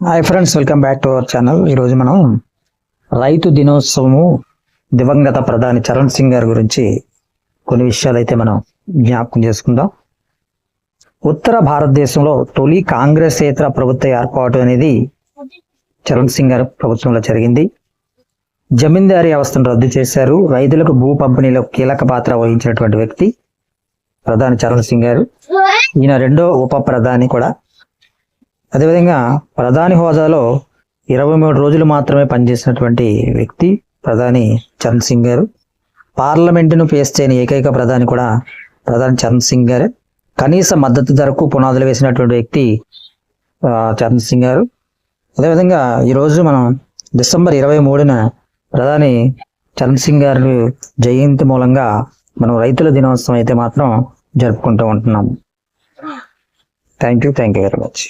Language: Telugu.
Hi friends, welcome back to our channel. ఈరోజు మనం రైతు దినోత్సవము దివంగత ప్రధాని చరణ్ సింగ్ గారి గురించి కొన్ని విషయాలు అయితే మనం జ్ఞాపకం చేసుకుందాం. ఉత్తర భారతదేశంలో తొలి కాంగ్రెసేతర ప్రభుత్వ ఏర్పాటు అనేది చరణ్ సింగ్ గారి ప్రభుత్వంలో జరిగింది. జమీందారీ వ్యవస్థను రద్దు చేశారు. రైతులకు భూ పంపిణీలో కీలక పాత్ర వహించినటువంటి వ్యక్తి ప్రధాని చరణ్ సింగ్ గారు. ఈయన రెండో ఉప ప్రధాని కూడా. అదేవిధంగా ప్రధాని హోదాలో 23 రోజులు మాత్రమే పనిచేసినటువంటి వ్యక్తి ప్రధాని చరణ్ సింగ్ గారు. పార్లమెంటును ఫేస్ చేయని ఏకైక ప్రధాని కూడా ప్రధాని చరణ్ సింగ్ గారే. కనీస మద్దతు ధరకు పునాదులు వేసినటువంటి వ్యక్తి చరణ్ సింగ్ గారు. అదేవిధంగా ఈరోజు మనం డిసెంబర్ 23న ప్రధాని చరణ్ సింగ్ గారి జయంతి మూలంగా మనం రైతుల దినోత్సవం అయితే మాత్రం జరుపుకుంటూ ఉంటున్నాము. Thank you very much.